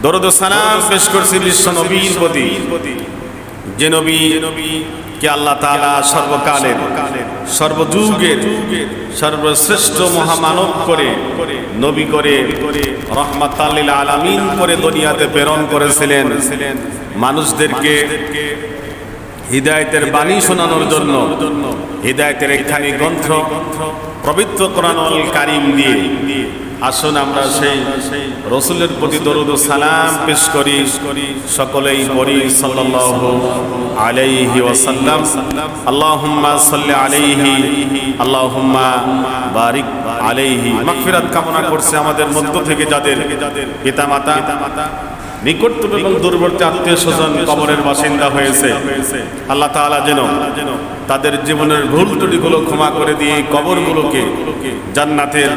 দরুদ ও সালাম পেশ করছি বিশ্ব নবীর প্রতি, যে নবী কে আল্লাহ তাআলা সর্বকালের সর্বযুগের সর্বশ্রেষ্ঠ মহামানব করে নবী করে রহমাতাল লিল আলামিন করে দুনিয়াতে প্রেরণ করেছিলেন মানুষদেরকে হিদায়াতের বাণী শোনানোর জন্য। হিদায়াতের একখানি গ্রন্থ পবিত্র কোরআনুল কারীম দিয়ে আসুন আমরা সেই রাসূলের প্রতি দরুদ ও সালাম পেশ করি, সকলেই পড়ি সাল্লাল্লাহু আলাইহি ওয়াসাল্লাম। আল্লাহুম্মা সাল্লি আলাইহি আল্লাহুম্মা বারিক আলাইহি। মাগফিরাত কামনা করছে আমাদের মধ্য থেকে যাদের পিতামাতা নিকটতম এবং দূরবর্তী আত্মীয় স্বজন কবরের বাসিন্দা হয়েছে, আল্লাহ তাআলা যেন তাদের জীবনের ভুল ত্রুটিগুলো ক্ষমা করে দিয়ে কবরগুলোকে জান্নাতের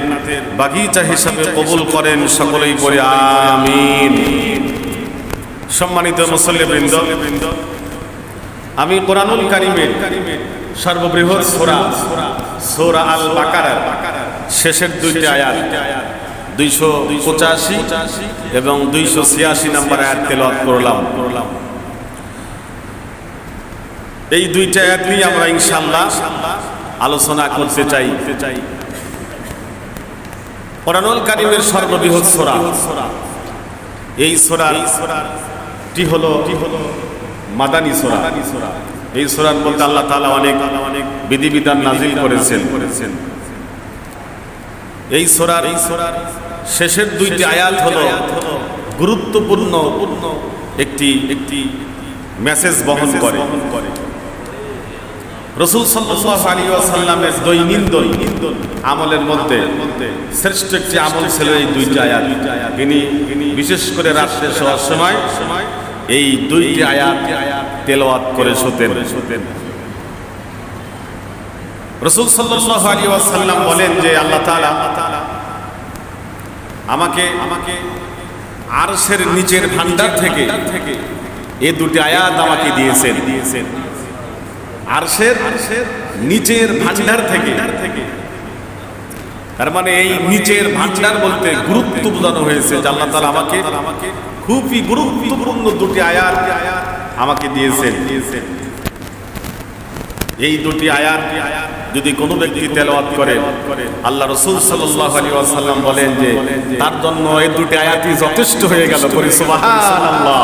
বাগিচা হিসাবে কবুল করেন। সকলেই পড়ে আমিন। সম্মানিত মুসল্লিবৃন্দ, আমি কোরআনুল কারীমের সর্ববৃহৎ সূরা আল বাকারার শেষের দুইটি আয়াত 285 এবং 286 নম্বর আয়াত তেলাওয়াত করলাম। এই দুইটা আয়াত নিয়ে আমরা ইনশাআল্লাহ আলোচনা করতে চাই। কোরআনুল কারীমের সর্ববৃহৎ সূরা, এই সূরাটি হলো মাদানী সূরা। এই সূরার মধ্যে আল্লাহ তাআলা অনেক বিধিবিধান নাযিল করেছেন। এই সূরার শেষের দুইটি আয়াত হলো গুরুত্বপূর্ণ একটি মেসেজ বহন করে। রাসূল সাল্লাল্লাহু আলাইহি ওয়াসাল্লামের দৈনন্দিন আমলের মধ্যে শ্রেষ্ঠ একটি আমল ছিল এই দুইটি আয়াত। তিনি বিশেষ করে রাতে শোয়ার সময় এই দুইটি আয়াত তেলাওয়াত করে শুতেন। রাসূল সাল্লাল্লাহু আলাইহি ওয়াসাল্লাম বলেন যে আল্লাহ তাআলা আমাকে আরশের নিচের ভান্ডার থেকে এই দুটি আয়াত আমাকে দিয়েছেন। আরশের নিচের ভান্ডার থেকে, তার মানে এই নিচের ভান্ডার বলতে গুরুত্ব বোঝানো হয়েছে যে আল্লাহ তাআলা আমাকে খুবই গুরুত্বপূর্ণ দুটি আয়াত আমাকে দিয়েছেন। এই দুটি আয়াত যদি কোনো ব্যক্তি তেলাওয়াত করে, আল্লাহ রাসূল সাল্লাল্লাহু আলাইহি ওয়াসাল্লাম বলেন যে তার জন্য এই দুটি আয়াতই যথেষ্ট হয়ে গেল। পড়ি সুবহানাল্লাহ।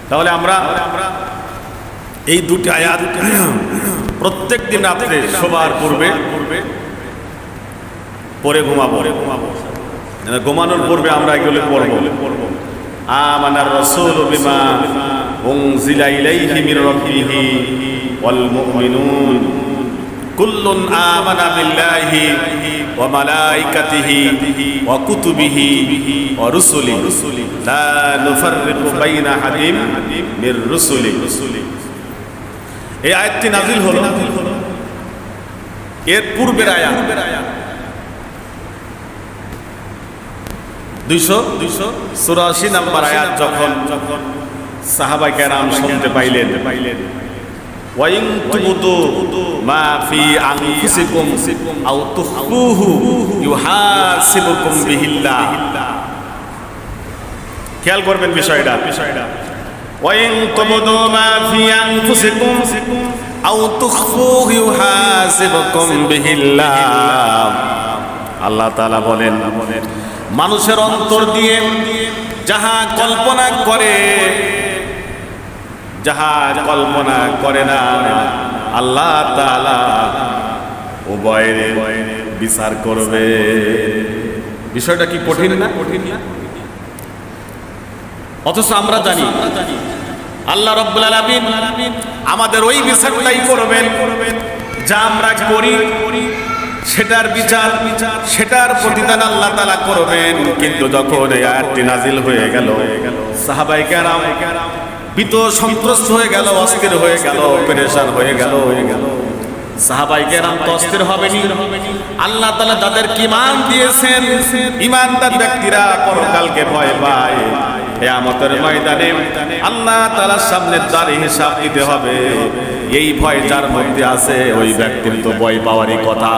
তাহলে আমরা এই দুটি আয়াত প্রত্যেক দিন রাতে শোবার পূর্বে পড়ে ঘুমাবো। ঘুমানোর পূর্বে আমরা এগুলো পড়ব। আমানার রাসূলু বিমা উনজিলা ইলাইহি মির রাব্বিহি ওয়াল মুমিনুন কুল্লুন আমানা বিল্লাহি ওয়া মালাইকাতিহি ওয়া কুতুবিহি ওয়া রুসুলিহি লা নুফাররিকু বাইনা আহাদিন মির রুসুলিহি। এই আয়াতটি নাযিল হলো এর পূর্বের আয়াত 284 নম্বর আয়াত যখন সাহাবায়ে কেরাম শুনতে পাইলেন, ওয়াইন তুবতু মা ফি আনফুসিকুম আও তুখফুহু ইউহাসিবুকুম বিহিল্লাহ। খেয়াল করবেন বিষয়টা। ওয়াইন তুবতু মা ফি আনফুসিকুম আও তুখফুহু ইউহাসিবুকুম বিহিল্লাহ। আল্লাহ তাআলা বলেন, মানুষের অন্তর দিয়ে যাহা কল্পনা করে না আল্লাহ তাআলা উভয়ের বিচার করবে। বিষয়টা কি কঠিন না? অথচ আমরা জানি আল্লাহ রাব্বুল আলামিন আমাদের ওই বিচারটাই করবেন যা আমরা করি, সেটার বিচার সেটার প্রতিদান আল্লাহ তাআলা করবেন। কিন্তু যখন এই আয়াতটি নাযিল হয়ে গেল, সাহাবায়ে কেরাম ভীত সন্ত্রস্ত হয়ে গেল, অস্থির হয়ে গেল, পেরেশান হয়ে গেল। সাহাবায়ে কেরাম তো অস্থির হবেনি। আল্লাহ তাআলা তাদেরকে ঈমান দিয়েছেন। ঈমানদার ব্যক্তিরা পরকালকে ভয় পায়। কিয়ামতের ময়দানে আল্লাহ তাআলার সামনে দাঁড়িয়ে হিসাব দিতে হবে। এই ভয় যার মধ্যে আছে ওই ব্যক্তির তো ভয় পাওয়ারই কথা।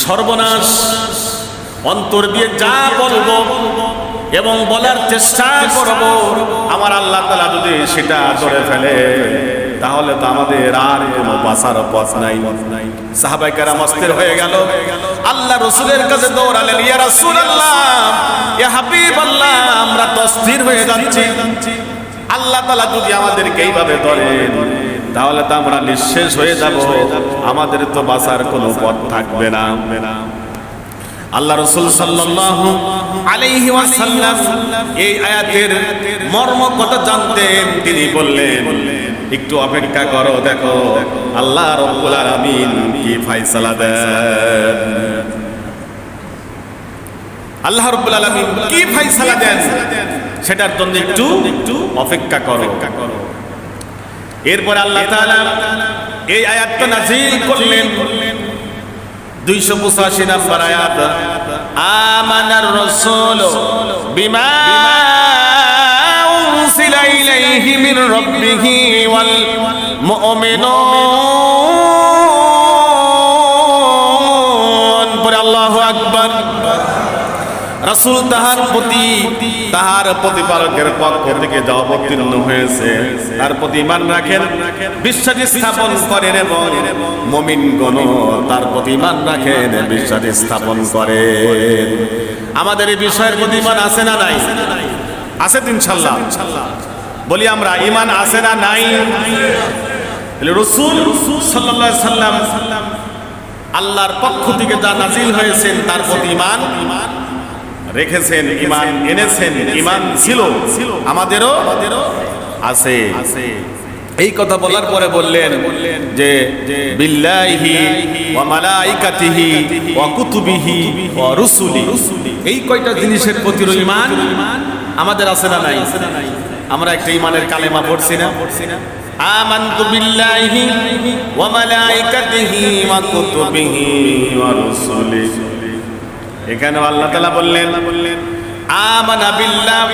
সর্বনাশ, অন্তর দিয়ে যা বলবো এবং বলার চেষ্টা করব, আমার আল্লাহ তাআলা যদি সেটা করে ফেলে তাহলে তো আমাদের আর কোনো বাঁচার পথ নাই। সাহাবায়ে কেরাম অস্থির হয়ে গেল, আল্লাহ রাসূলের কাছে দৌড়ালেন, ইয়া রাসূলুল্লাহ, ইয়া হাবিবাল্লাহ, আমরা তো অস্থির হয়ে যাচ্ছি, আল্লাহ তাআলা যদি আমাদেরকে এইভাবে ধরেন তাহলে তো আমরা নিঃশেষ হয়ে যাব, আমাদের তো বাঁচার কোনো পথ থাকবে না। আল্লাহ রাসূল সাল্লাল্লাহু আলাইহি ওয়াসাল্লাম এই আয়াতের মর্ম কথা জানতেন, তিনি বললেন, একটু অপেক্ষা করো, দেখো আল্লাহ রাব্বুল আলামিন কি ফয়সালা দেন। আল্লাহ রাব্বুল আলামিন কি ফয়সালা দেন সেটার জন্য একটু অপেক্ষা করো। এরপর আল্লাহ তাআলা এই আয়াতটা নাযিল করলেন, 285 নম্বর আয়াত, আমানার রাসূল বিমা উনসিলা ইলাইহি মির রাব্বিহি ওয়াল মুমিনুন। পরে আল্লাহু আকবার। রাসূল তাহার প্রতিপালকের পক্ষ থেকে যা অবতীর্ণ হয়েছে তার প্রতি ঈমান রাখেন, বিশ্বাস স্থাপন করেন এবং মুমিনগণ তার প্রতি ঈমান রাখেন, বিশ্বাস স্থাপন করেন। আমাদের এই বিষয়ের প্রতি ঈমান আছে না নাই? আছে তো ইনশাআল্লাহ। বলি আমরা, ঈমান আছে না নাই? রাসূল সাল্লাল্লাহু আলাইহি সাল্লাম আল্লাহর পক্ষ থেকে যা নাজিল হয়েছেন তার প্রতি ঈমান রেখেছেন, ঈমান এনেছেন, ঈমান ছিল, আমাদেরও আছে। এই কথা বলার পরে বললেন যে বিল্লাহি ওয়া মালাইকাতিহি ওয়া কুতুবিহি ওয়া রুসুলি, এই কয়টা জিনিসের প্রতি ঈমান আমাদের আছে না নাই? আমরা একটা ঈমানের কালেমা পড়ছি না, আমানতু বিল্লাহি ওয়া মালাইকাতিহি ওয়া কুতুবিহি ওয়া রুসুলি। এখানে আল্লাহ তাআলা বললেন আমানা বিল্লাহ,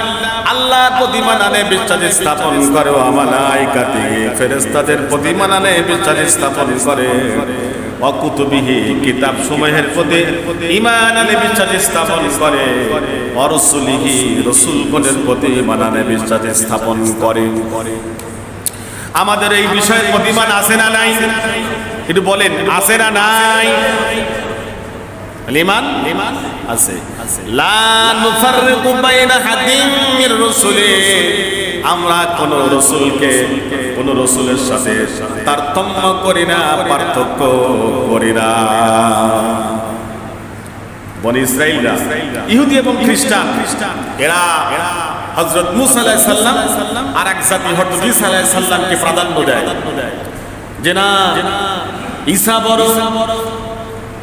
আল্লাহর প্রতি ঈমান আনে, বিশ্বাস স্থাপন করে, ওয়া মালাইকাতিহি, ফেরেশতাদের প্রতি ঈমান আনে, বিশ্বাস স্থাপন করে, ওয়া কুতুবিহি, কিতাব সমূহের প্রতি ঈমান আনে, বিশ্বাস স্থাপন করে, ওয়া রুসুলিহি, রাসূলগণের প্রতি ঈমান আনে, বিশ্বাস স্থাপন করে। আমাদের এই বিষয়ের প্রতি ঈমান আছে না নাই? একটু বলেন, আছে না নাই? ঈমান আছে। লা নুফাররিকু বাইনা হাদিম মির রাসূলি, আমরা কোন রাসূলকে কোন রাসূলের সাথে তারতম্য করি না, পার্থক্য করি না। বনি ইসরাঈলরা, ইহুদি এবং খ্রিস্টান, এরা হযরত মুসা আলাইহিস সালাম আর এক জাতি হযরত ঈসা আলাইহিস সালামকে প্রাধান্য দেয়, যে না ঈসা বড়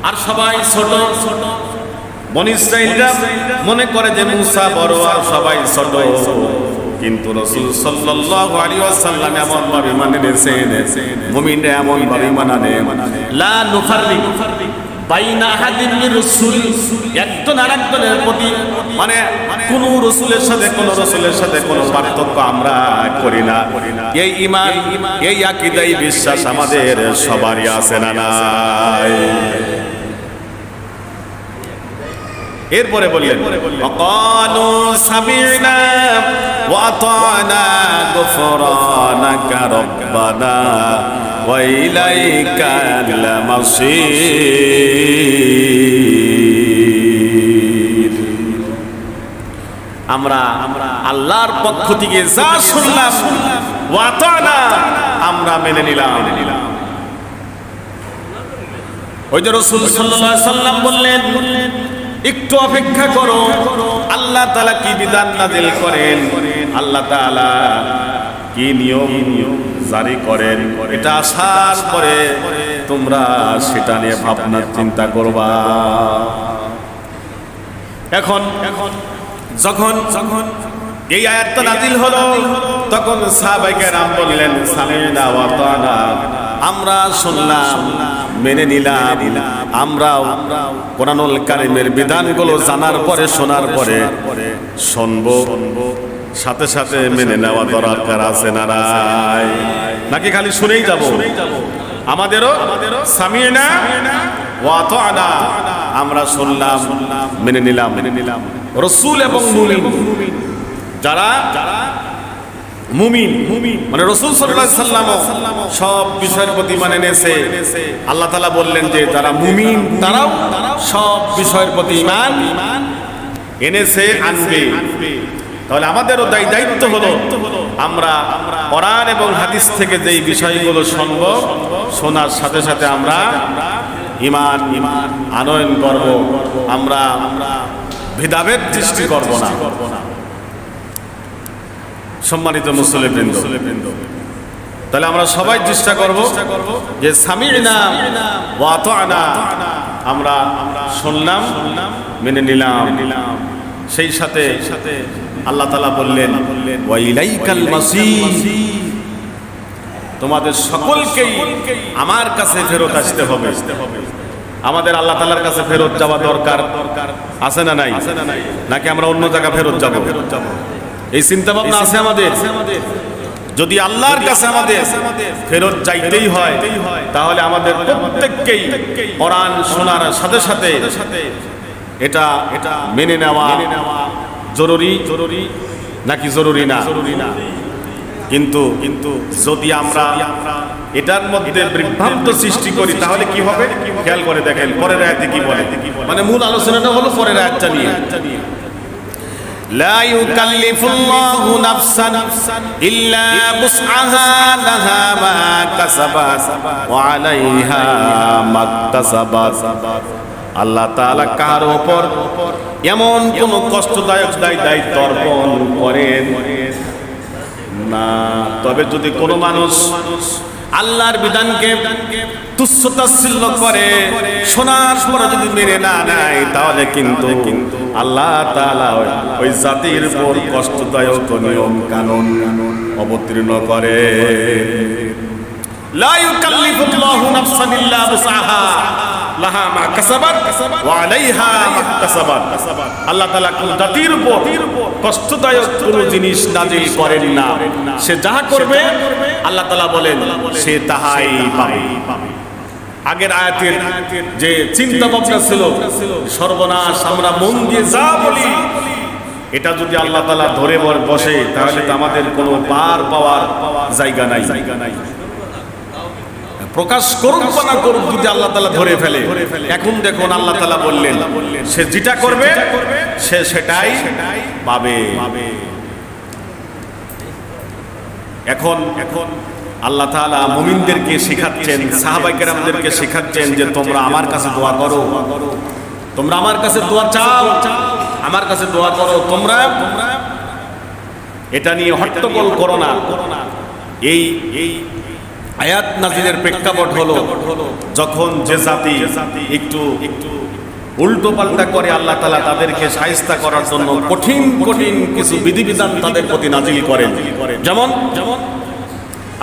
আর সবাই ছোট। বনি ইসরাঈলরা মনে করে যে মুসা বড় আর সবাই ছোট, কিন্তু রাসূল সাল্লাল্লাহু আলাইহি ওয়াসাল্লাম এমন ভাবে মানে নিয়েছেন, মুমিনরা এমন ভাবে মানে লা নুফাররিকু বাইনা আহাদিন মির রাসূল, একজন আরেকজনের প্রতি মানে কোন রাসূলের সাথে কোন রাসূলের সাথে কোন পার্থক্য আমরা করি না। এই ঈমান, এই আকীদাই বিশ্বাস আমাদের সবারই আছে না নাই? এরপরে বললেন ওয়াকালু সামি'না ওয়া আতা'না গুফরানাকা রাব্বানা ওয়া ইলাইকাল মাসীর। আমরা আল্লাহর পক্ষ থেকে যা শুনলাম, ওয়া আতা'না, আমরা মেনে নিলাম। ওই যে রাসূল সাল্লাল্লাহু আলাইহি সাল্লাম বললেন, একটু অপেক্ষা করো, আল্লাহ তাআলা কি বিধান নাযিল করেন, আল্লাহ তাআলা কি নিয়ম জারি করেন, এটা আসার পরে তোমরা সেটা নিয়ে ভাবনা চিন্তা করবা। এখন যখন এই আয়াতটা নাযিল হলো তখন সাহাবায়ে কেরাম বললেন সামি'না ওয়া আতা'না, আমরা শুনলাম, মেনে নিলাম, আমরাও কোরআনুল কারীমের বিধানগুলো জানার পরে, শোনার পরে শুনবো, সাথে সাথে মেনে নেওয়া দরকার আছে না নাই? নাকি খালি শুনেই যাব? আমাদেরও সামি'না ওয়া আতা'না, আমরা শুনলাম, মেনে নিলাম। রসুল এবং মুমিন, যারা মুমিন মানে রাসূল সাল্লাল্লাহু আলাইহি ওয়াসাল্লাম সব বিষয়ের প্রতি ঈমান এনেছে। আল্লাহ তাআলা বললেন যে যারা মুমিন তারাও সব বিষয়ের প্রতি ঈমান এনেছে, আনবে। তাহলে আমাদেরও দায়িত্ব হলো আমরা কোরআন এবং হাদিস থেকে যেই বিষয়গুলো শুনব, শোনার সাথে সাথে আমরা ঈমান আনয়ন করব, আমরা ভেদাভেদ সৃষ্টি করব না। সম্মানিত মুসলিমবৃন্দ, তাহলে আমরা সবাই চেষ্টা করব যে সামি'না ওয়া আতা'না, আমরা শুনলাম মেনে নিলাম। সেই সাথে আল্লাহ তাআলা বললেন ওয়া ইলাইকাল মাসীর, তোমাদের সকলকেই আমার কাছে ফেরত আসতে হবে। আমাদের আল্লাহ তাআলার কাছে ফেরত যাওয়া দরকার আছে না নাই? নাকি আমরা অন্য জায়গা ফেরত যাব? এই চিন্তা ভাবনা আছে আমাদের? যদি আল্লাহর কাছে আমাদের ফেরত যাইতেই হয়, তাহলে আমাদের প্রত্যেককেই কোরআন শোনার সাথে সাথে এটা মেনে নেওয়া জরুরি নাকি জরুরি না? কিন্তু যদি আমরা এটার মধ্যে বিভ্রান্ত সৃষ্টি করি তাহলে কি হবে? খেয়াল করে দেখেন পরের আয়াতে কি বলে। মানে মূল আলোচনাটা হলো পরের আয়াতটা নিয়ে। لا يكلف الله نفسا إلا وسعها لها ما كسبت وعليها ما اكتسبت। আল্লাহ তাআলা কার উপর এমন কোন কষ্টদায়ক দায়িত্ব অর্পণ করেন না। তবে যদি কোনো মানুষ আল্লাহর বিধানকে তুচ্ছ-তাচ্ছিল্য করে, শোনার পরে যদি মেনে না নেয়, তাহলে কিন্তু আল্লাহ তাআলা ওই জাতির উপর কষ্টদায়ক নিয়ম কানুন অবতীর্ণ করে। লা ইউকাল্লিফুল্লাহু নাফসান ইল্লা বুসআহা লাহা মা কাসাবাত ওয়া আলাইহা মা কাসাবাত। আল্লাহ তাআলা কোন জাতির উপর কষ্টদায়ক কোনো জিনিস নাজিল করেন না। সে যাহা করবে আল্লাহ তাআলা বলেন সে তাহাই পাবে। আগের আয়াতের যে চিন্তা ভাবনা ছিল, সর্বনাশ আমরা মন দিয়ে যা বলি, এটা যদি আল্লাহ তাআলা ধরে বসে তাহলে তো আমাদের কোনো পার পাওয়ার জায়গা নাই। প্রকাশ করুক বা না করুক, যদি আল্লাহ তাআলা ধরে ফেলে, এখন দেখুন আল্লাহ তাআলা বললেন সে যেটা করবে সে সেটাই পাবে। এখন আল্লাহ তাআলা মুমিনদেরকে শেখাচ্ছেন, সাহাবায়ে কেরামদেরকে শেখাচ্ছেন যে তোমরা আমার কাছে দোয়া করো, তোমরা আমার কাছে দোয়া চাও, আমার কাছে দোয়া করো, তোমরা এটা নিয়ে হট্টগোল করো না। এই আয়াত নাযিলের প্রেক্ষাপট হলো যখন যে জাতি একটু উল্টো পাল্টা করে, আল্লাহ তাআলা তাদেরকে শায়েস্তা করার জন্য কঠিন কিছু বিধিবিধান তাদের প্রতি নাযিল করেন। যেমন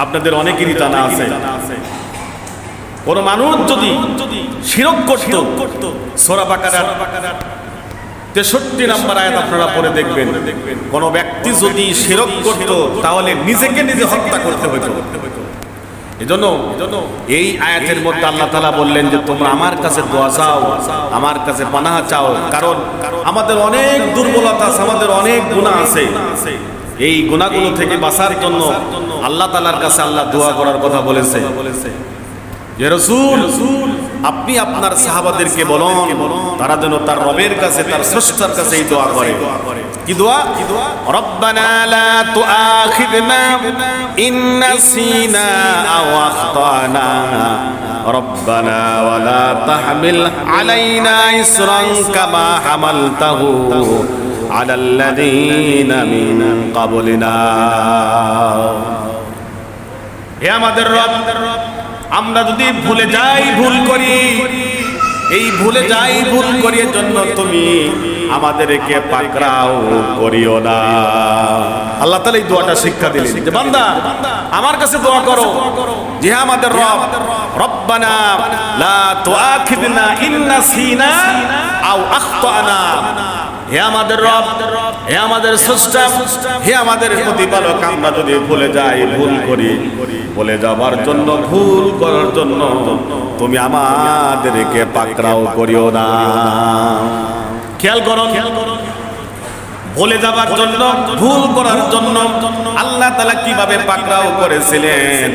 আপনাদের অনেকেরই জানা আছে, কোন মানুষ যদি শিরক করত, সূরা বাকারার 63 নম্বর আয়াত আপনারা পড়ে দেখবেন, কোন ব্যক্তি যদি শিরক করত তাহলে নিজেকে নিজে হত্যা করতে হতো। এজন্য এই আয়াতের মধ্যে আল্লাহ তাআলা বললেন যে তোমরা আমার কাছে দোয়া চাও, আমার কাছে পানাহ চাও, কারণ আমাদের অনেক দুর্বলতা আছে, আমাদের অনেক গুনাহ আছে। এই গুনাহগুলো থেকে বাঁচার জন্য আল্লাহ তাআলার কাছে আল্লাহ দোয়া করার কথা বলেছে। যে রাসূল আপনি আপনার সাহাবাদেরকে বলুন তারা যেন তার রবের কাছে, তার স্রষ্টার কাছে এই দোয়া করে। কি দোয়া? রব্বানা লা তুআখিযনা ইন নাসিনা আও আখতানা রব্বানা ওয়া লা তাহমিল আলাইনা ইসরান কামা হামালতাহু আলাল লাযিনা মিন ক্বাবলিনা। হে আমাদের রব, আমরা যদি ভুলে যাই, ভুল করি, এই ভুলে যাই ভুল করির জন্য তুমি আমাদেরকে পাকড়াও করিও না। আল্লাহ তাআলা এই দোয়াটা শিক্ষা দিলেন যে বান্দা আমার কাছে দোয়া করো যে আমাদের রব, রব্বানা লা তুআখিযনা ইন নাসিনা আও আখতানা। হে আমাদের রব, হে আমাদের স্রষ্টা, হে আমাদের প্রতিপালক, আমরা যদি ভুলে যাই, ভুল করি, বলে যাবার জন্য, ভুল করার জন্য তুমি আমাদেরকে পাকড়াও করিও না। খেয়াল করো ভুলে যাবার জন্য, ভুল করার জন্য আল্লাহ তাআলা কিভাবে পাকড়াও করেছিলেন।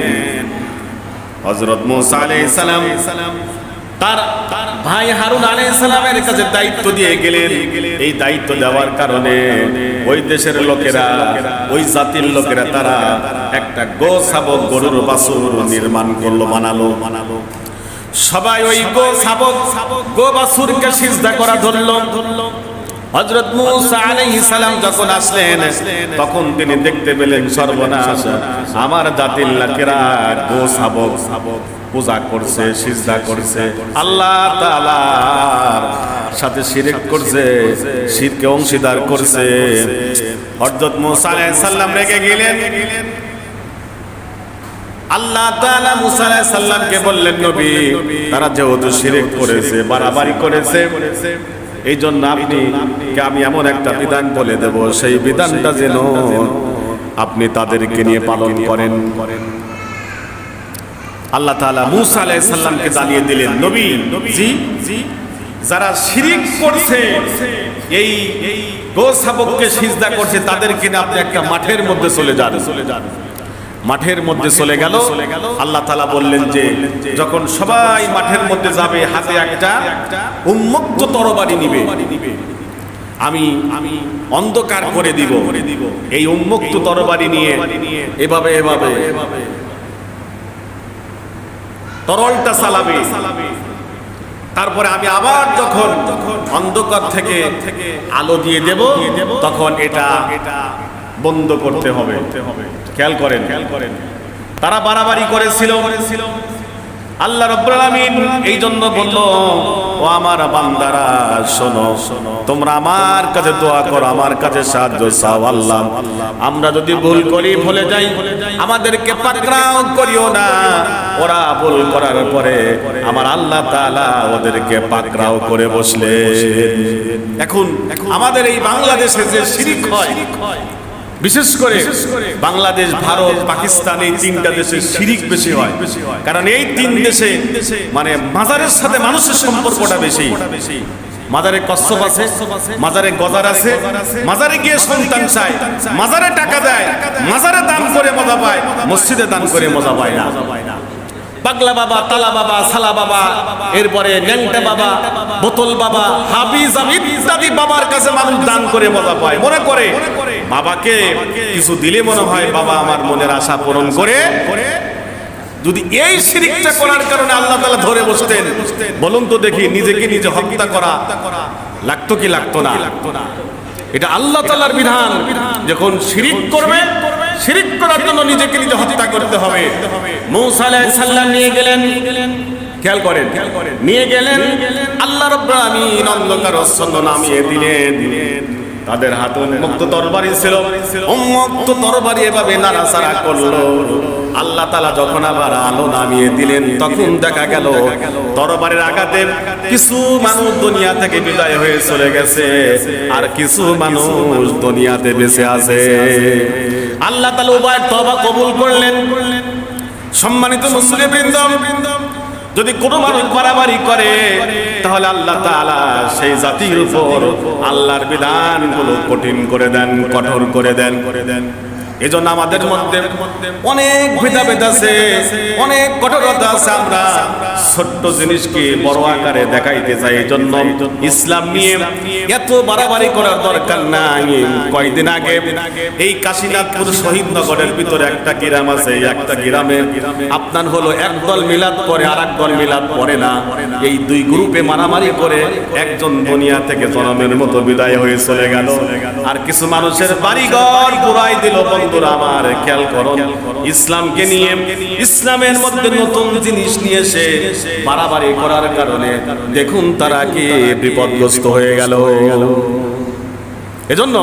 হযরত মূসা আলাইহিস সালাম তার ভাই হারুন আলাইহিস সালামের কাছে দায়িত্ব দিয়ে গেলেন। এই দায়িত্ব দেওয়ার কারণে ওই দেশের লোকেরা, ওই জাতির লোকেরা তারা একটা গোশাবক গরুর বাছুর নির্মাণ করলো, বানালো। সবাই ওই গো বাছুরকে সিজদা করা ধরলো। হযরত মূসা আলাইহিস সালাম যখন আসলেন তখন তিনি দেখতে পেলেন সর্বনাশ, আমার জাতির লোকেরা গোশাবক পূজা করছে, সিজদা করছে, আল্লাহ তাআলার সাথে শিরক করছে, শিরকে অংশীদার করছে। হযরত মূসা আলাইহিস সালাম রেগে গেলেন। আল্লাহ তাআলা মূসা আলাইহিস সালামকে বললেন, নবী তারা যেহেতু শিরক করেছে, বাড়াবাড়ি করেছে, এই জন্য আমি এমন একটা বিধান বলে দেব, সেই বিধানটা যেন আপনি তাদেরকে নিয়ে পালন করেন। আল্লাহ তাআলা মূসা আলাইহিস সালামকে জানিয়ে দিলেন, নবী জি, যারা শিরক করছে, এই গোশাবককে সিজদা করছে, তাদেরকে নিয়ে আপনি একটা মাঠের মধ্যে চলে যান। মাঠের মধ্যে চলে গেল। আল্লাহ তাআলা বললেন যে যখন সবাই মাঠের মধ্যে যাবে, হাতে একটা উন্মুক্ত তরবারি নিবে, আমি অন্ধকার করে দিব। এই উন্মুক্ত তরবারি নিয়ে এভাবে তরলটা চালাবে। তারপরে আমি আবার যখন অন্ধকার থেকে আলো দিয়ে দেব, তখন এটা বন্ধ করতে হবে। খেয়াল করেন, তারা বাড়াবাড়ি করেছিল। আল্লাহ রাব্বুল আলামিন এই জন্য বলল, ও আমার বান্দারা শোনো, তোমরা আমার কাছে দোয়া করো, আমার কাছে সাহায্য চাও। আল্লাহ, আমরা যদি ভুল করি, ভুলে যাই, আমাদেরকে পাকড়াও করিও না। ওরা ভুল করার পরে আমার আল্লাহ তাআলা ওদেরকে পাকড়াও করে বসলেন। এখন আমাদের এই বাংলাদেশে যে শিরক হয়, বিশেষ করে বাংলাদেশ, ভারত, পাকিস্তান, এই তিনটা দেশে শিরক বেশি হয়। কারণ এই তিন দেশে মানে মাজারের সাথে মানুষের সম্পর্কটা বেশি। মাজারে কচ্ছপ আছে, মাজারে গজার আছে, মাজারে গিয়ে সন্তান চায়, মাজারে টাকা দেয়, মাজারে দান করে মজা পায়, মসজিদে দান করে মজা পায় না। পাগলা বাবা, তালা বাবা, সালা বাবা, এরপরে ন্যাংটা বাবা, বোতল বাবা, হাবিজ ইত্যাদি বাবার কাছে মানুষ দান করে মজা পায়। মনে করে বাবাকে কিছু দিলে মনে হয় বাবা আমার মনের আশা পূরণ করে। যদি এই শিরকটা করার কারণে আল্লাহ তাআলা ধরে বসতেন, বলুন তো দেখি, নিজেকে নিজে হত্যা করা লাগতো কি লাগতো না? এটা আল্লাহ তাআলার বিধান। যখন শিরক করবে, শিরক করার জন্য নিজেকে নিজে হত্যা করতে হবে। মূসা আলাইহিস সালাম নিয়ে গেলেন, খেয়াল করেন, নিয়ে গেলেন, আল্লাহ রাব্বুল আলামিন অন্ধকার আচ্ছন্ন নামিয়ে দিলেন। তাদের হাতে উন্মুক্ত তরবারি ছিল, উন্মুক্ত তরবারি এভাবে নাড়াচাড়া করলো। আল্লাহ তাআলা যখন আবার আলো নামিয়ে দিলেন, তখন দেখা গেল তরবারির আঘাতে কিছু মানুষ দুনিয়া থেকে বিদায় হয়ে চলে গেছে, আর কিছু মানুষ দুনিয়াতে বেঁচে আছে। আল্লাহ তাআলা উভয়ের তওবা কবুল করলেন। সম্মানিত মুসলিমবৃন্দ, যদি কোনো মানুষ বাড়াবাড়ি করে, তাহলে আল্লাহ তাআলা সেই জাতির উপর আল্লাহর বিধানগুলো কঠিন করে দেন, কঠোর করে দেন। এজন্য আমাদের মধ্যে অনেক ভেদাভেদ আছে, অনেক কঠোরতা আছে। আমরা ছোট্ট জিনিসকে বড় আকারে দেখাইতে চাই। এজন্য ইসলাম নিয়ে এত বাড়াবাড়ি করার দরকার নাই। কয়েকদিন আগে এই কাশীনাথপুর শহীদনগরের ভিতরে একটা গ্রাম আছে, একটা গ্রামে আপনার হলো একদল মিলাদ করে আর একদল মিলাদ পড়ে না। এই দুই গ্রুপে মারামারি করে একজন দুনিয়া থেকে জনমের মতো বিদায় হয়ে চলে গেল, আর কিছু মানুষের বাড়িঘর পুরাই দিল। বন্ধুরা আমার, খেয়াল করুন, ইসলামকে নিয়ে, ইসলামের মধ্যে নতুন জিনিস নিয়ে এসে বাড়াবাড়ি করার কারণে দেখুন তারা কি বিপদগ্রস্ত হয়ে গেল। এজন্য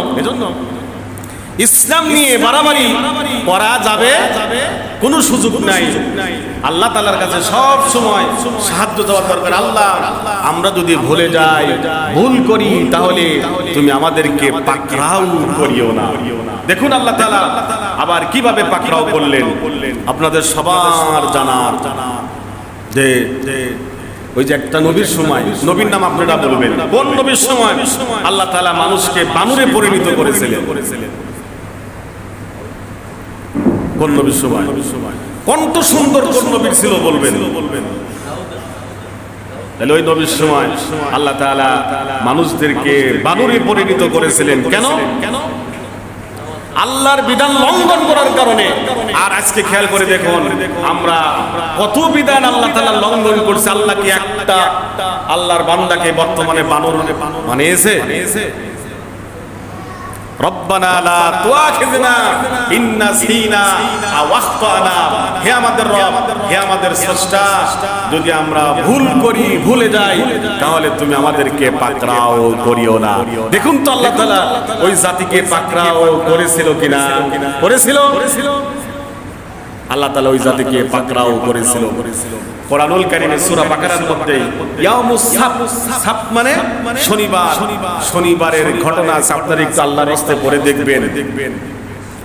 ইসলাম নিয়ে বাড়াবাড়ি করা যাবে, কোনো সুযোগ নাই। আল্লাহ তাআলার কাছে সব সময় সাহায্য চাওয়ার দরকার। আল্লাহ, আমরা যদি ভুলে যাই, ভুল করি, তাহলে তুমি আমাদেরকে পাকড়াও করিও না। দেখুন আল্লাহ তাআলা আবার কিভাবে পাকড়াও করলেন। আপনাদের সবার জানা যে ওই যে একটা নবীর সময়, নবীর নাম আপনারা বলবেন, কোন নবীর সময় আল্লাহ তাআলা মানুষকে বানরে পরিণত করেছিলেন? কোন নবীর সময়? কণ্ঠ সুন্দর কোন নবীর ছিল বলবেন? তাহলে ওই নবীর সময় আল্লাহ তাআলা মানুষদেরকে বানরে পরিণত করেছিলেন। কেন? আল্লাহর বিধান লঙ্ঘন করার কারণে। আর আজকে খেয়াল করে দেখুন, আমরা কত বিধান আল্লাহ তাআলা লঙ্ঘন করছে। আল্লাহ কি একটা আল্লাহর বান্দাকে বর্তমানে বানর বানিয়েছে? রব্বানা লা তুআখিযনা ইন নাসিনা আও আখতানা। হে আমাদের রব, হে আমাদের স্রষ্টা, যদি আমরা ভুল করি, ভুলে যাই, তাহলে তুমি আমাদেরকে পাকড়াও করিও না। দেখুন তো আল্লাহ তাআলা ওই জাতিকে পাকড়াও করেছিল কিনা? করেছিল। আল্লাহ তাআলা ওই জাতিকে পাকড়াও করেছিল। কোরআনুল কারীমে সূরা বাকারার মধ্যে ইয়াউমুস সাbt, সাbt মানে শনিবার, শনিবারের ঘটনা আছে। আপনারা একটু আল্লাহর রাস্তায় পড়ে দেখবেন।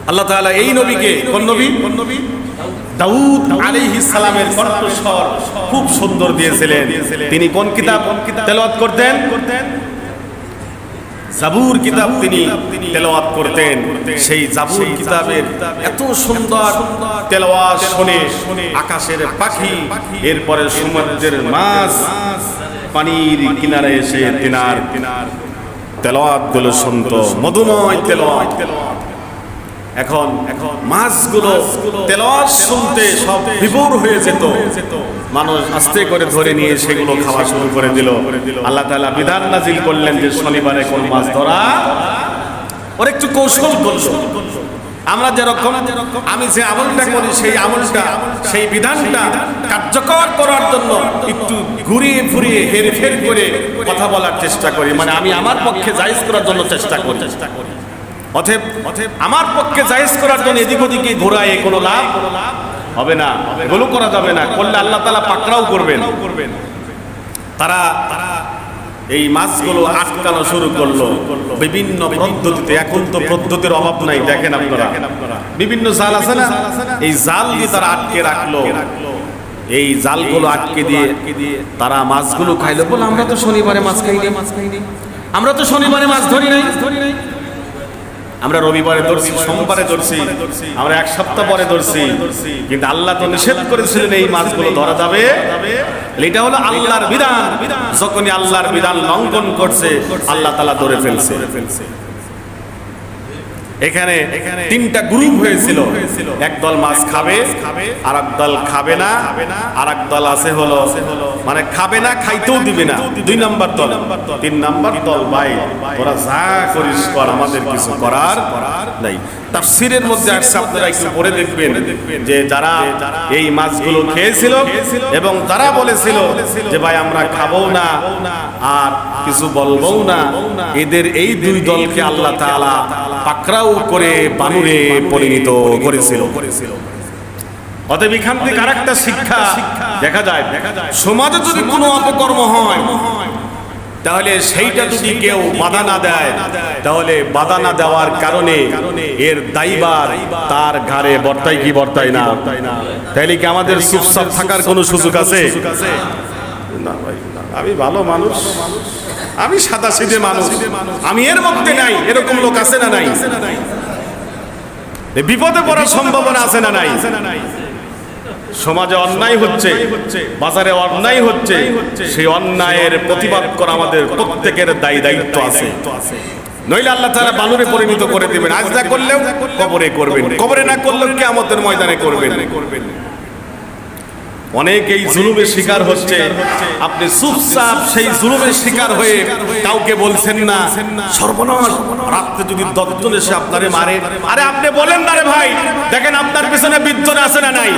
আল্লাহ তাআলা এই নবীকে, কোন নবী? দাউদ আলাইহিস সালামের কণ্ঠস্বর খুব সুন্দর দিয়েছিলেন। তিনি কোন কিতাব তেলাওয়াত করতেন? জাবুর কিতাব তিনি তেলাওয়াত করতেন। সেই জাবুর কিতাবের এত সুন্দর তেলাওয়াত শুনে আকাশের পাখি, এরপরে সমুদ্রের মাছ পানির কিনারে এসে তিনার তেলাওয়াত গুলো শুনতো, মধুময় তেলাওয়াত। এখন মাছগুলো তেলাওয়াত শুনতে সব বিভোর হয়ে যেত। মানুষ আস্তে করে ধরে নিয়ে সেগুলো খাওয়া শুরু করে দিল। আল্লাহ তাআলা বিধান নাজিল করলেন যে শনিবারে কোন মাছ ধরা, ওর একটু কৌশল করলো। আমরা যেরকম, আমি যে আমলটা করি সেই আমলটা, সেই বিধানটা কার্যকর করার জন্য একটু ঘুরিয়ে ফুরিয়ে হেরফের করে কথা বলার চেষ্টা করি, মানে আমি আমার পক্ষে জায়েজ করার জন্য চেষ্টা করি। অতএব আমার পক্ষে জায়েজ করার জন্য এদিক ওদিকে ঘোরায় কোনো লাভ হবে না, এগুলো করা যাবে না। করলে আল্লাহ তাআলা পাকড়াও করবেন। তারা এই মাছগুলো আটকানো শুরু করলো বিভিন্ন পদ্ধতিতে। এখন তো পদ্ধতির অভাব নাই, দেখেন আপনারা বিভিন্ন জাল আছে না, এই জাল দিয়ে তারা আটকে রাখলো। এই জালগুলো আটকে দিয়ে তারা মাছগুলো খাইলো। বলে আমরা তো শনিবারে মাছ খাইনি, আমরা তো শনিবারে মাছ ধরি নাই, আমরা রবিবারে ধরছি, সোমবারে ধরছি, আমরা এক সপ্তাহ পরে ধরছি। কিন্তু আল্লাহ তো নিষেধ করেছিলেন এই মাছগুলো ধরা যাবে। এটা হলো আল্লাহর বিধান। যখনই আল্লাহর বিধান লঙ্ঘন করছে, আল্লাহ তাআলা ধরে ফেলছে। এখানে তিনটা গ্রুপ হয়েছিল। একদল মাছ খাবে, আর একদল খাবে না, আর একদল আছে হলো মানে খাবে না, খাইতেও দিবে না, 2 নাম্বার দল। 3 নাম্বার দল ভাই ওরা যা করিস কর, আমাদের কিছু করার নাই। তাফসীরের মধ্যে আসছে, আপনারা একটু পড়ে দেখবেন যে যারা এই মাছগুলো খেয়েছিল এবং তারা বলেছিল যে ভাই আমরা খাবো না আর কিছু বলবো না, এদের এই 2 দলকে আল্লাহ তাআলা পাকড়াও করে বানরে পরিণত করেছিল। অতএব এখান থেকে আরেকটা শিক্ষা দেখা যায়, সমাজে যদি কোনো অপকর্ম হয় তাহলে সেইটা যদি কেউ বাধা না দেয়, তাহলে বাধা না দেওয়ার কারণে এর দায়ভার তার ঘাড়ে বর্তায় কি বর্তায় না? তাহলে কি আমাদের চুপচাপ থাকার কোনো সুযোগ আছে? না ভাই, আমি ভালো মানুষ, আমি সাদাসিধে মানুষ, আমি এর মধ্যে নাই, এরকম লোক আছে না নাই? বিপদে পড়ার সম্ভাবনা আছে না নাই? সমাজে অন্যায় হচ্ছে, বাজারে অন্যায় হচ্ছে, সেই অন্যায়ের প্রতিবাদ করা আমাদের প্রত্যেকের দায়িত্ব আছে। নইলে আল্লাহ তাআলা বানরে পরিণত করে দিবেন। আজ না করলেও কবরে করবেন, কবরে না করলেও কিয়ামতের ময়দানে করবেন। অনেক এই জুলুমের শিকার হচ্ছে, আপনি চুপচাপ সেই জুলুমের শিকার হয়ে কাউকে বলছেন না। সর্বনাশ, রাতে যদি 10 জন এসে আপনারে মারে, আরে আপনি বলেন না রে ভাই, দেখেন আপনার পিছনে বিদ্যুৎ আছে না নাই,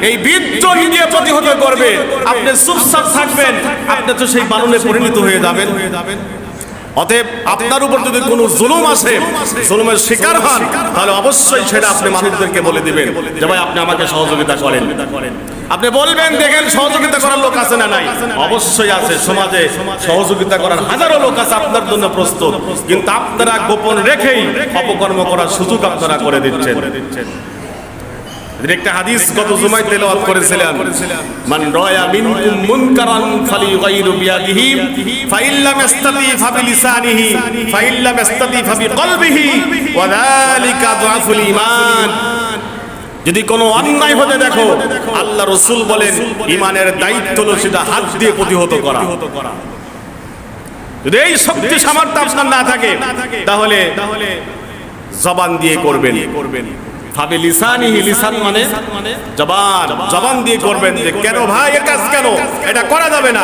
এই বিদ্যুৎ দিয়ে প্রতিহত করবে, আপনি চুপচাপ থাকবেন, আপনি তো সেই বানরে পরিণত হয়ে যাবেন। অতএব আপনার উপর যদি কোনো জুলুম আসে, জুলুমের শিকার হন, তাহলে অবশ্যই সেটা আপনি মানুষদেরকে বলে দিবেন যে ভাই আপনি আমাকে সহযোগিতা করেন। আপনি বলবেন, দেখেন সহযোগিতা করার লোক আছে না নাই? অবশ্যই আছে। সমাজে সহযোগিতা করার হাজারো লোক আছে আপনার জন্য প্রস্তুত, কিন্তু আপনারা গোপন রেখেই অপকর্ম করার সুযোগ আপনারা করে দিচ্ছেন। একটা হাদিস গত জুমায় তেলাওয়াত করেছিলাম, মান রায়া মিনকুম মুনকারান ফালিগাইরু বিয়াদিহি ফাইল্লাম ইস্তাতি ফাবিলিসানিহি ফাইল্লাম ইস্তাতি ফাবিকলবিহি ওয়া যালিকা দুআফুল ঈমান। যদি কোনো অন্যায় হতে দেখো, আল্লাহ রাসূল বলেন ঈমানের দায়িত্ব হলো সেটা হাত দিয়ে প্রতিহত করা। যদি এই শক্তি সামর্থ্য আপনার না থাকে তাহলে জবান দিয়ে করবেন। ফাবি লিসানিহি, লিসান মানে জবান, জবান দিয়ে করবেন যে কেন ভাই এ কাজ কেন, এটা করা যাবে না।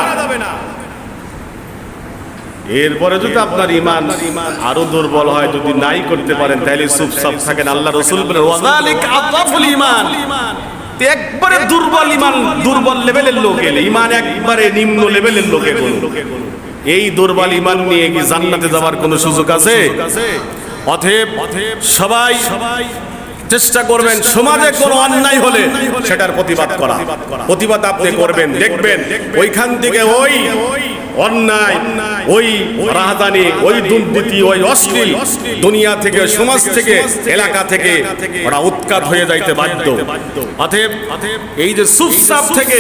এরপরে যদি আপনার ঈমান আরো দুর্বল হয়, যদি নাই করতে পারেন, তাহলে চুপচাপ থাকেন। আল্লাহ রাসূল বলেন ওয়াযালিকা আযফুল ঈমান। একবারে দুর্বল ঈমান, দুর্বল লেভেলের লোক এলে, ঈমান একবারে নিম্ন লেভেলের লোক এলে, এই দুর্বল ঈমান নিয়ে কি জান্নাতে যাওয়ার কোনো সুযোগ আছে? অতএব সবাই চেষ্টা করবেন সমাজে কোনো অন্যায় হলে সেটার প্রতিবাদ করা। প্রতিবাদ আপনি করবেন, দেখবেন ওইখান থেকে ওই অন্যায়, ওই রাজধানী, ওই দুর্নীতি, ওই অশ্লীল দুনিয়া থেকে, সমাজ থেকে, এলাকা থেকে ওরা উৎখাত হয়ে যাইতে বাধ্য। অতএব এই যে চুপচাপ থেকে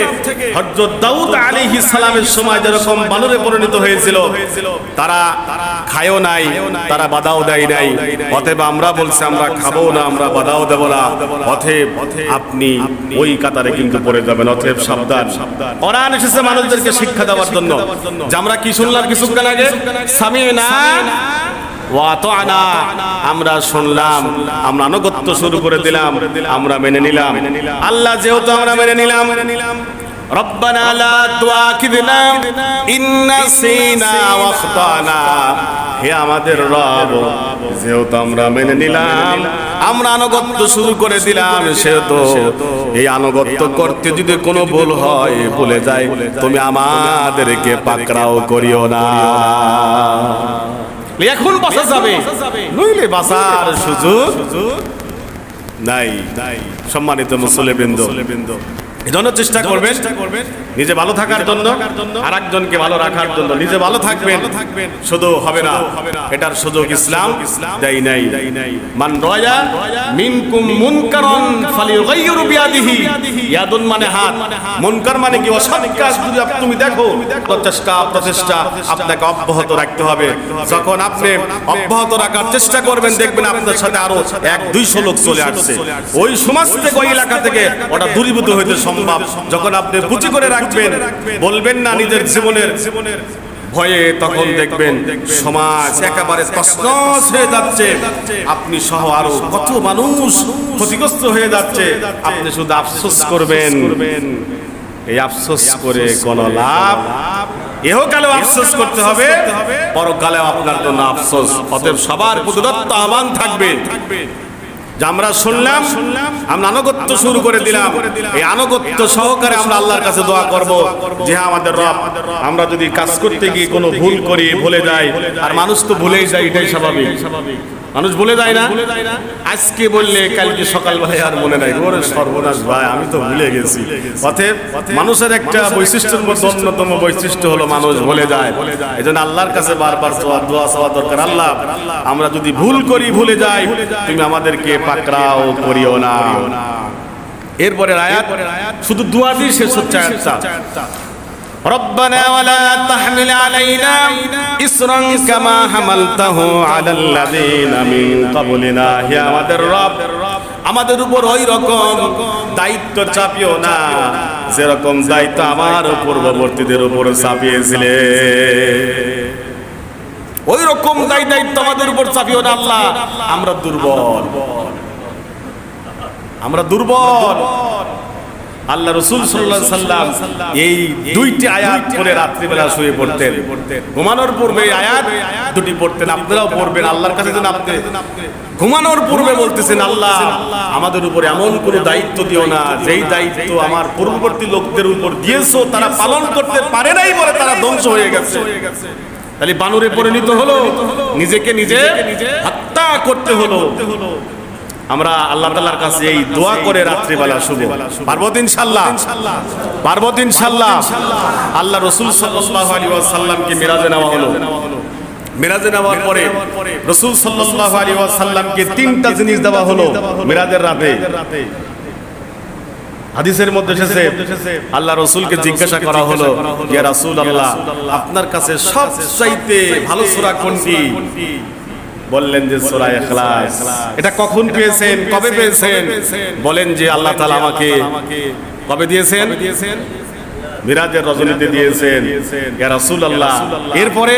হযরত দাউদ আলাইহিস সালামের সময় যেরকম বানরে পরিণত হয়েছিল, তারা খায়ও নাই, তারা বাধাও দেয় নাই। অতএব আমরা বলছি আমরা খাবো না, আমরা বাধাও দেব না। অতএব আপনি ওই কাতারে কিন্তু পড়ে যাবেন। অতএব সাবধান। কোরআন এসেছে মানুষদেরকে শিক্ষা দেওয়ার জন্য। যে আমরা কি শুনলাম কিছুক্ষণ আগে, সামিনা ওয়া আতানা, আমরা শুনলাম, আমরা আনুগত্য শুরু করে দিলাম, আমরা মেনে নিলাম। আল্লাহ যেহেতু আমরা মেনে নিলাম, রব্বানা লা তুআখিযনা ইন নাসিনা ওয়া আখতানা, হে আমাদের রব যেহেতু আমরা মেনে নিলাম, আমরা আনুগত্য শুরু করে দিলাম, সেহেতু এই আনুগত্য করতে যদি কোনো ভুল হয়, ভুলে যায়, তুমি আমাদেরকে পাকড়াও করিও না। এখন বাঁচা যাবে, নইলে বাঁচার সুযোগ নাই। সম্মানিত মুসলিমবৃন্দ, এজন্য চেষ্টা করবেন নিজে ভালো থাকার জন্য, আর একজনকে ভালো রাখার জন্য। নিজে ভালো থাকবেন শুধু হবে না, এটার সুযোগ ইসলাম দেয় নাই। মান রায়া মিনকুম মুনকারান ফালিগাইরু বিয়াদিহি, ইয়াদুন মানে হাত, মুনকার মানে কি অসৎ কাজ যদি তুমি দেখো, প্রচেষ্টা আপনাকে অব্যাহত রাখতে হবে। যখন আপনি অব্যাহত রাখার চেষ্টা করবেন, দেখবেন আপনার সাথে আরো 100-200 লোক চলে আসছে, ওই সমাজ থেকে, ওই এলাকা থেকে ওটা দূরীভূত হইতে সম্ভব। যখন আপনি পুঁজি করে রাখবেন, বলবেন না নিজের জীবনের ভয়ে, তখন দেখবেন সমাজ একেবারে তছনছ হয়ে যাচ্ছে, আপনি সহ আরো কত মানুষ ক্ষতিগ্রস্ত হয়ে যাচ্ছে। আপনি শুধু আফসোস করবেন। এই আফসোস করে কোনো লাভ, ইহকালেও আফসোস করতে হবে, পরকালেও আপনার জন্য আফসোস। অতএব সবার প্রতিরোধ আহ্বান থাকবে যে আমরা শুনলাম, আমরা আনুগত্য শুরু করে দিলাম। এই আনুগত্য সহকারে আমরা আল্লাহর কাছে দোয়া করব যে আমাদের রব, আমরা যদি কাজ করতে গিয়ে কোনো ভুল করি, ভুলে যাই, আর মানুষ তো ভুলেই যায়, এটাই স্বাভাবিক, মানুষ ভুলে যায় না। আজকে বললে কালকে সকালবেলায় আর মনে নাই, ওরে সর্বনাশ ভাই আমি তো ভুলে গেছি। অতএব মানুষের একটা বৈশিষ্ট্যের মধ্যে অন্যতম বৈশিষ্ট্য হলো মানুষ ভুলে যায়। এজন্য আল্লাহর কাছে বারবার দোয়া চাওয়া দরকার। আল্লাহ, আমরা যদি ভুল করি, ভুলে যাই, তুমি আমাদেরকে পাকড়াও করিও না। এরপরে আয়াত শুধু দোয়া দিয়ে শেষ হচ্ছে আয়াতটা। ربنا ولا تحمل علينا إصرا كما حملته على الذين من قبلنا, হে আমাদের রব, আমাদের উপর ওই রকম দায়িত্ব চাপিও না যেরকম দায়িত্ব আমার পূর্ববর্তীদের উপর চাপিয়েছিলে। ওই রকম দায়িত্ব আমাদের উপর চাপিও না আল্লাহ। আমরা দুর্বল, আমরা দুর্বল। আল্লাহ রাসূল সাল্লাল্লাহু আলাইহি সাল্লাম এই দুইটি আয়াত পড়ে রাত্রিবেলা শুয়ে পড়তেন। ঘুমানোর পূর্বে এই আয়াত দুটি পড়তেন। আপনারাও পড়বেন আল্লাহর কাছে। যেন আপনি ঘুমানোর পূর্বে বলতেছেন, আল্লাহ আমাদের উপর এমন কোনো দায়িত্ব দিও না যেই দায়িত্ব আমার পূর্ববর্তী লোকদের উপর দিয়েছো, তারা পালন করতে পারে নাই বলে তারা ধ্বংস হয়ে গেছে। তাহলে বানরে পরিণত হলো, নিজেকে নিজে হত্যা করতে হলো। আমরা আল্লাহ তাআলার কাছে এই দোয়া করে রাত্রিবেলা শুভ পারবো ইনশাআল্লাহ, পারবো ইনশাআল্লাহ। আল্লাহ রাসূল সাল্লাল্লাহু আলাইহি ওয়াসাল্লামকে মিরাজে নেওয়া হলো। মিরাজে নেওয়ার পরে রাসূল সাল্লাল্লাহু আলাইহি ওয়াসাল্লামকে তিনটা জিনিস দেওয়া হলো মিরাজের রাতে। হাদিসের মধ্যে এসেছে আল্লাহ রাসূলকে জিজ্ঞাসা করা হলো, ইয়া রাসূলুল্লাহ, আপনার কাছে সবচাইতে ভালো সূরা কোনটি? বললেন যে সূরা ইখলাস। এটা কখন পেয়েছেন, কবে পেয়েছেন? বলেন যে আল্লাহ তাআলা আমাকে কবে দিয়েছেন? মিরাজের রজনীতে দিয়েছেন। ইয়া রাসূলুল্লাহ, এরপরে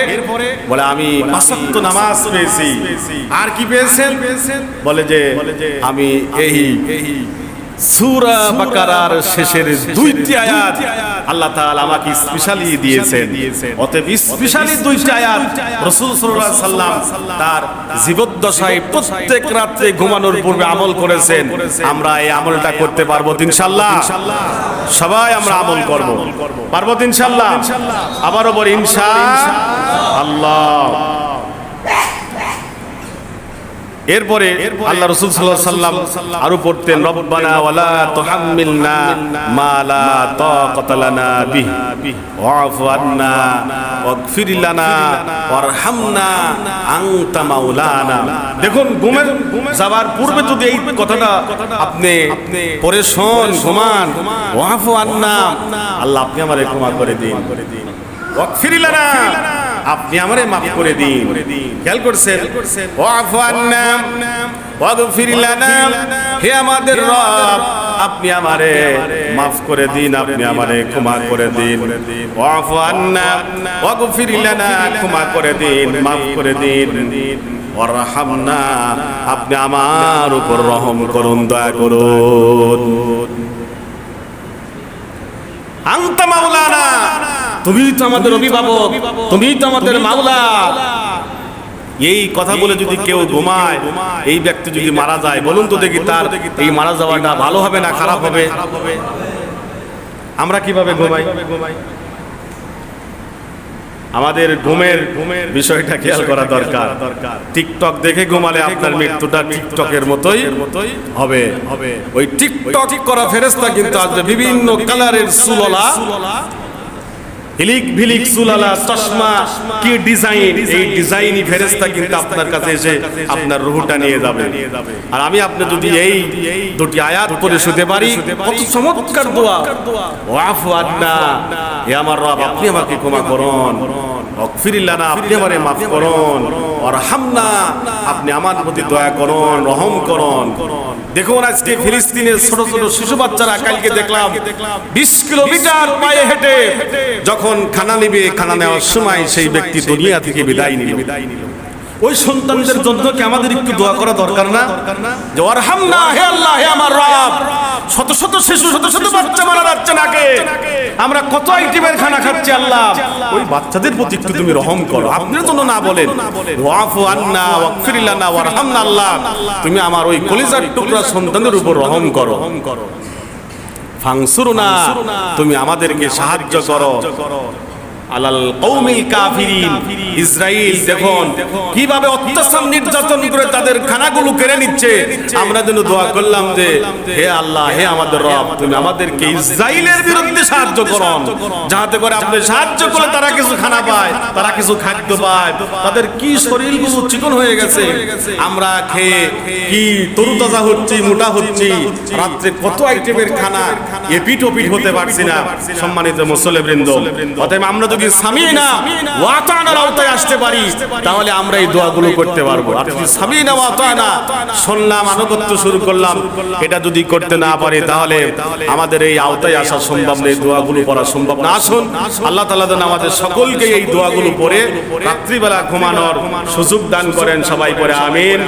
বলে আমি 5 ওয়াক্ত নামাজ পেয়েছি। আর কি পেয়েছেন? বলে যে আমি এই সূরা বাকারার শেষের 2টি আয়াত আল্লাহ তাআলা আমাকে স্পেশালি দিয়েছেন। অতএব স্পেশালি 2টি আয়াত রাসূল সাল্লাল্লাহু আলাইহি সাল্লাম তার জীবদ্দশায় প্রত্যেক রাতে ঘুমানোর পূর্বে আমল করেছেন। আমরা এই আমলটা করতে পারবো ইনশাআল্লাহ। সবাই আমরা আমল করব, পারবো ইনশাআল্লাহ। আবারও বলি ইনশাআল্লাহ। এরপরে আল্লাহ রাসূল সাল্লাল্লাহু আলাইহি সাল্লাম আরো পড়তেন, রব্বানা ওয়ালা তুহাম্মিলনা মা লা তাকাতা লানা বিহি ওয়াফু আন্না ওয়াগফির লানা ওয়ারহামনা আনতা মাওলানা। দেখুন, ঘুমের যাওয়ার পূর্বে যদি এই কথাটা আপনি পড়ে শোন, ঘুমান, ওয়াফু আন্না, আল্লাহ আপনি আমারে ক্ষমা করে দিন, ওয়াগফির লানা, আপনি আমারে মাফ করে দিন। খেয়াল করছেন, ওয়াফু আন্না ওয়াগফির লানা, হে আমাদের রব আপনি আমারে মাফ করে দিন, আপনি আমারে ক্ষমা করে দিন। ওয়াফু আন্না ওয়াগফির লানা, ক্ষমা করে দিন, মাফ করে দিন। ওয়ারহামনা, আপনি আমার উপর রহম করুন, দয়া করুন। আনতা মাওলানা, তুমি তো আমাদের অভিভাবক, তুমি তো আমাদের মাওলা। এই কথা বলে যদি কেউ ঘুমায়, এই ব্যক্তি যদি মারা যায়, বলুন তো দেখি তার এই মারা যাওয়াটা ভালো হবে না খারাপ হবে? আমরা কিভাবে ঘুমাই? আমাদের ঘুমের বিষয়টা খেয়াল করা দরকার। টিকটক দেখে ঘুমালে আপনার মৃত্যুটা টিকটকের মতোই হবে। ওই টিকটক করা ফেরেশতা কিন্তু আজ বিভিন্ন কালারের চুলওয়ালা, হিলিক ভিলিক চুলালা, চশমা, কি ডিজাইন, এই ডিজাইনই ফেরেশতা কিন্তু আপনার কাছে এসে আপনার রূহটা নিয়ে যাবে। আর আমি আপনি যদি এই 2টি আয়াত পড়ে শুতে পারি, কত চমৎকার দোয়া। ওয়াফু আন্না, হে আমার রব আপনি আমাকে ক্ষমা করুন, ওয়াগফির লানা, আপনি আমারে মাফ করুন, ওয়ারহামনা, আপনি আমার প্রতি দয়া করুন, রহম করুন। দেখুন আজকে ফিলিস্তিনের ছোট ছোট শিশু বাচ্চারা, কালকে দেখলাম 20 কিলোমিটার পায়ে হেঁটে যখন খানা নিবে, খানা নেওয়ার সময় সেই ব্যক্তি দুনিয়া থেকে বিদায় নিল। ওই সন্তানদের জন্য কি আমাদের একটু দোয়া করা দরকার না? যে ওয়ারহামনা, হে আল্লাহ, হে আমার রব, শত শত শিশু, শত শত বাচ্চা মারা যাচ্ছে নাকি, আমরা কত আইটেমের খানা খাচ্ছি, আল্লাহ ওই বাচ্চাদের প্রতি একটু তুমি রহম করো। আপনার জন্য না বলেন ওয়াফু আন্না ওয়াগফির লানা ওয়ারহামনা, আল্লাহ তুমি আমার ওই কলিজার টুকরা সন্তানের উপর রহম করো। ফাংসুরনা, তুমি আমাদেরকে সাহায্য করো আলাল কওমিল কাফিরিন। ইসরাইল দেখুন কিভাবে অত্যাচার নির্যাতন করে তাদের খানাগুলো কেড়ে নিচ্ছে। আমরা যেন দোয়া করলাম যে হে আল্লাহ, হে আমাদের রব, তুমি আমাদেরকে ইসরাইলের বিরুদ্ধে সাহায্য করুন, যাতে করে আপনি সাহায্য করলে তারা কিছু খানা পায়, তারা কিছু খাদ্য পায়। তাদের কি শরীরগুলো চিকন হয়ে গেছে, আমরা খেয়ে কি তরুতাজা হচ্ছি, মোটা হচ্ছি, রাত্রে কত আইটেমের খানা, এপিট ওপিট হতে পারছি না। সম্মানিত মুসল্লিবৃন্দ, অতএব আমরা যদি সামিনা ওয়া আতানার আওতায় আসতে পারি, তাহলে আমরা এই দোয়াগুলো করতে পারবো। আর যদি সামিনা ওয়া আতানা, শুনলাম, আনুগত্য শুরু করলাম, এটা যদি করতে না পারি, তাহলে আমাদের এই আওতায় আসা সম্ভব নেই, দোয়াগুলো পড়া সম্ভব না। আসুন আল্লাহ তাআলা যেন আমাদের সকলকে এই দোয়াগুলো পড়ে রাত্রিবেলা ঘুমানোর সুযোগ দান করেন। সবাই পড়ে আমিন।